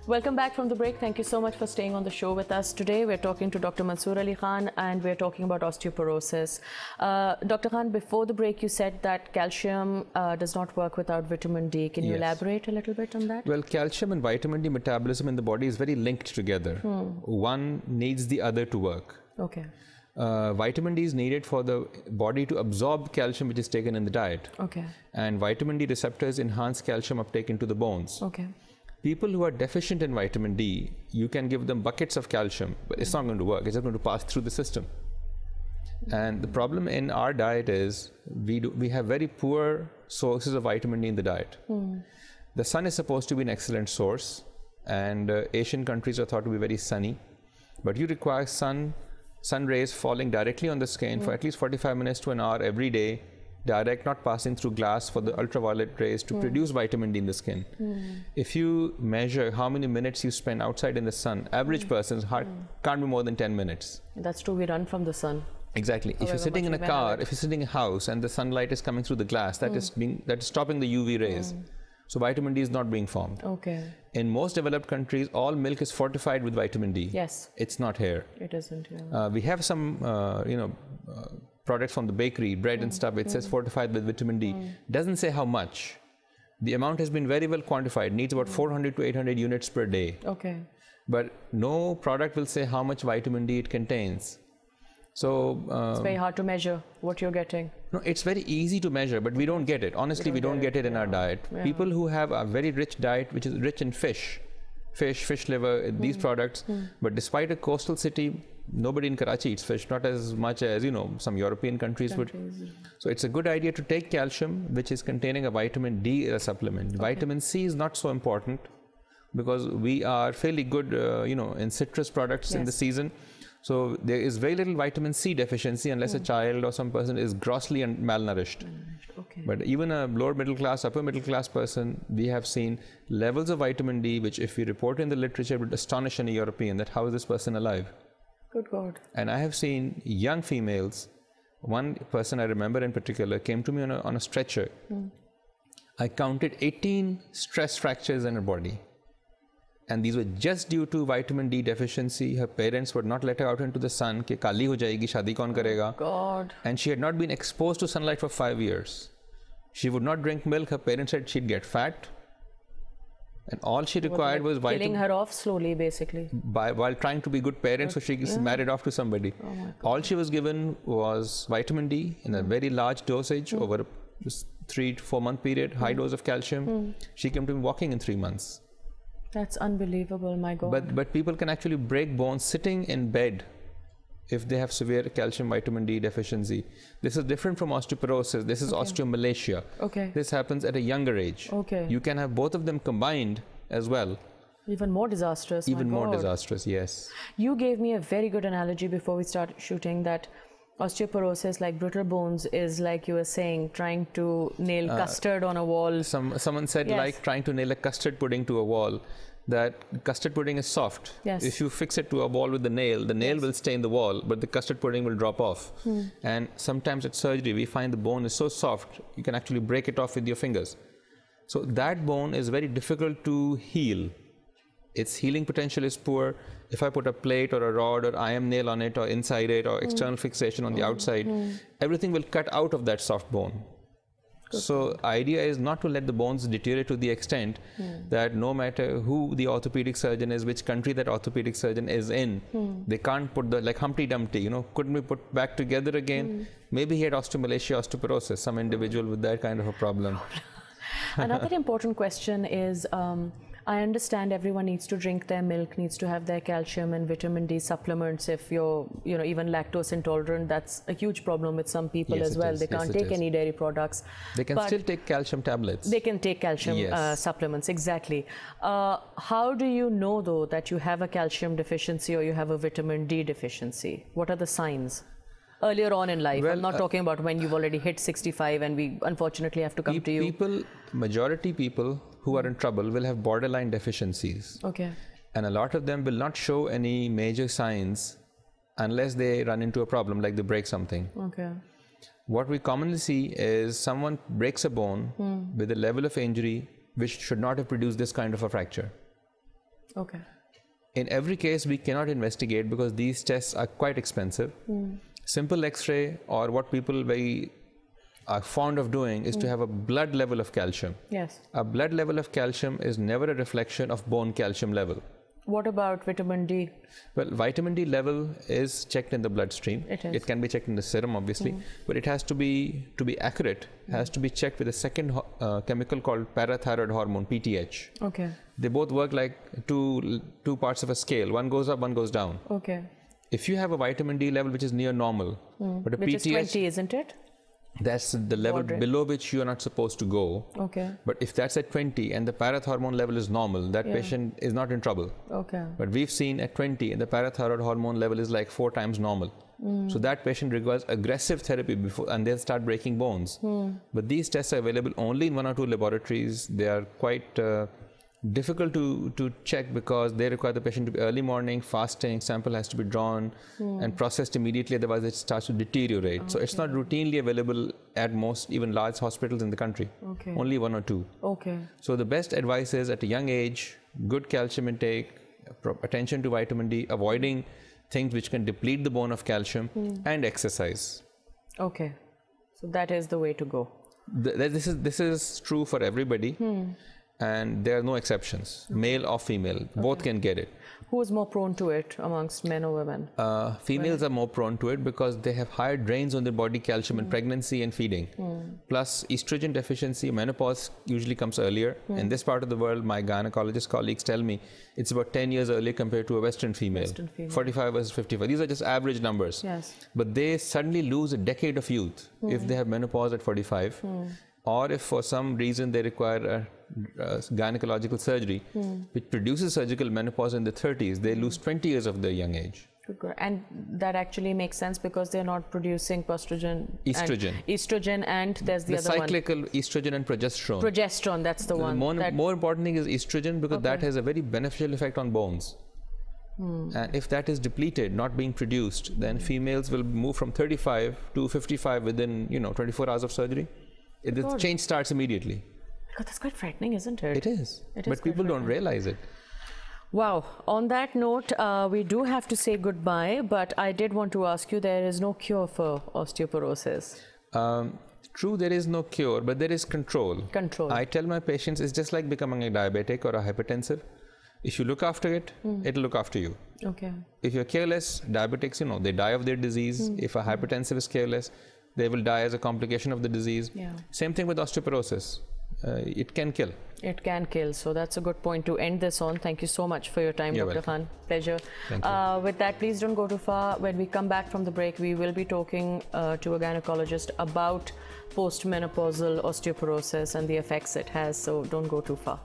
Welcome back from the break. Thank you so much for staying on the show with us. Today we're talking to Dr. Mansoor Ali Khan and we're talking about osteoporosis. Dr. Khan, before the break you said that calcium does not work without vitamin D. Can you elaborate a little bit on that? Well, calcium and vitamin D metabolism in the body is very linked together. One needs the other to work. Okay. Vitamin D is needed for the body to absorb calcium which is taken in the diet. Okay. And vitamin D receptors enhance calcium uptake into the bones. Okay. People who are deficient in vitamin D, you can give them buckets of calcium, but it's not going to work. It's just going to pass through the system. And the problem in our diet is we have very poor sources of vitamin D in the diet. The sun is supposed to be an excellent source, and Asian countries are thought to be very sunny, but you require sun rays falling directly on the skin for at least 45 minutes to an hour every day, direct, not passing through glass, for the ultraviolet rays to produce vitamin D in the skin. If you measure how many minutes you spend outside in the sun, average person's heart can't be more than 10 minutes. That's true, we run from the sun. Exactly. If you're sitting in a car, if you're sitting in a house and the sunlight is coming through the glass, that is stopping the UV rays. So vitamin D is not being formed. Okay. In most developed countries, all milk is fortified with vitamin D. Yes. It's not here. It isn't here. We have some, products from the bakery, bread and stuff. It says fortified with vitamin D. Doesn't say how much. The amount has been very well quantified. Needs about 400 to 800 units per day. Okay. But no product will say how much vitamin D it contains. So it's very hard to measure what you're getting. No, it's very easy to measure, but we don't get it. Honestly, we don't get it in our diet. People who have a very rich diet, which is rich in fish, liver, these products, but despite a coastal city, nobody in Karachi eats fish, not as much as, some European countries would. So it's a good idea to take calcium, which is containing a vitamin D supplement. Okay. Vitamin C is not so important because we are fairly good, in citrus products in the season. So there is very little vitamin C deficiency unless a child or some person is grossly malnourished. Okay. But even a lower middle class, upper middle class person, we have seen levels of vitamin D, which if we report in the literature would astonish any European that how is this person alive? Good God. And I have seen young females. One person I remember in particular came to me on a stretcher. I counted 18 stress fractures in her body. And these were just due to vitamin D deficiency. Her parents would not let her out into the sun. Ke kali ho jayegi, shadi kaun karega? God. And she had not been exposed to sunlight for 5 years. She would not drink milk. Her parents said she'd get fat. And all she required was vitamin. Killing her off slowly, basically. While trying to be good parents, so she married off to somebody. All she was given was vitamin D in a very large dosage over a 3 to 4 month period, high dose of calcium. She came to me walking in 3 months. That's unbelievable, my God. But people can actually break bones sitting in bed if they have severe calcium vitamin D deficiency. This is different from osteoporosis. This is osteomalacia. Okay. This happens at a younger age. Okay. You can have both of them combined as well. Even more disastrous. Even more disastrous, yes. You gave me a very good analogy before we start shooting that osteoporosis, like brittle bones, is like you were saying, trying to nail custard on a wall. Someone said like trying to nail a custard pudding to a wall. That custard pudding is soft. Yes. If you fix it to a wall with the nail will stay in the wall, but the custard pudding will drop off. And sometimes at surgery, we find the bone is so soft, you can actually break it off with your fingers. So that bone is very difficult to heal. Its healing potential is poor. If I put a plate or a rod or IM nail on it or inside it or external fixation on the outside, everything will cut out of that soft bone. So idea is not to let the bones deteriorate to the extent that no matter who the orthopedic surgeon is, which country that orthopedic surgeon is in, they can't put like Humpty Dumpty, couldn't be put back together again. Maybe he had osteomalacia, osteoporosis, some individual with that kind of a problem. Another important question is, I understand everyone needs to drink their milk, needs to have their calcium and vitamin D supplements. If you're, even lactose intolerant, that's a huge problem with some people as well. They can't take any dairy products. They can still take calcium tablets. They can take calcium supplements, exactly. How do you know, though, that you have a calcium deficiency or you have a vitamin D deficiency? What are the signs? Earlier on in life, I'm not talking about when you've already hit 65 and we unfortunately have to come to you. Majority people who are in trouble will have borderline deficiencies. Okay. And a lot of them will not show any major signs unless they run into a problem, like they break something. Okay. What we commonly see is someone breaks a bone with a level of injury which should not have produced this kind of a fracture. Okay. In every case, we cannot investigate because these tests are quite expensive. Simple X-ray, or what people are fond of doing, is to have a blood level of calcium. Yes. A blood level of calcium is never a reflection of bone calcium level. What about vitamin D? Well, vitamin D level is checked in the bloodstream. It is. It can be checked in the serum, obviously, but it has to be accurate, has to be checked with a second chemical called parathyroid hormone, PTH. Okay. They both work like two parts of a scale. One goes up, one goes down. Okay. If you have a vitamin D level which is near normal, but a Which PTH, is 20, isn't it? that's the level below which you are not supposed to go. Okay. But if that's at 20 and the parathyroid hormone level is normal, that patient is not in trouble. Okay. But we've seen at 20 and the parathyroid hormone level is like 4 times normal. So that patient requires aggressive therapy before, and they'll start breaking bones. But these tests are available only in 1 or 2 laboratories. They are quite difficult to check because they require the patient to be early morning, fasting, sample has to be drawn and processed immediately, otherwise it starts to deteriorate. So it's not routinely available at most, even large hospitals in the country. Okay. Only 1 or 2. Okay. So the best advice is at a young age, good calcium intake, attention to vitamin D, avoiding things which can deplete the bone of calcium, and exercise. Okay. So that is the way to go. This is true for everybody. And there are no exceptions, male or female, both can get it. Who is more prone to it amongst men or women? Females are more prone to it because they have higher drains on their body calcium in pregnancy and feeding. Plus estrogen deficiency, menopause usually comes earlier. In this part of the world, my gynecologist colleagues tell me it's about 10 years earlier compared to a Western female. 45 versus 55. These are just average numbers. Yes. But they suddenly lose a decade of youth if they have menopause at 45. Or if for some reason they require a gynecological surgery, which produces surgical menopause in the 30s, they lose 20 years of their young age. And that actually makes sense because they're not producing estrogen. Estrogen, and there's the other one. The cyclical estrogen and progesterone. Progesterone, that's the one. More important thing is estrogen because that has a very beneficial effect on bones. And if that is depleted, not being produced, then females will move from 35 to 55 within 24 hours of surgery. The change starts immediately. God, that's quite frightening, isn't it? It is. But people don't realize it. Wow. On that note, we do have to say goodbye, but I did want to ask you, there is no cure for osteoporosis. True, there is no cure, but there is control. Control. I tell my patients it's just like becoming a diabetic or a hypertensive. If you look after it, it'll look after you. Okay. If you're careless, diabetics, they die of their disease. If a hypertensive is careless, they will die as a complication of the disease. Yeah. Same thing with osteoporosis. It can kill. It can kill. So that's a good point to end this on. Thank you so much for your time, Dr. Khan. Pleasure. Thank you. With that, please don't go too far. When we come back from the break, we will be talking to a gynecologist about postmenopausal osteoporosis and the effects it has. So don't go too far.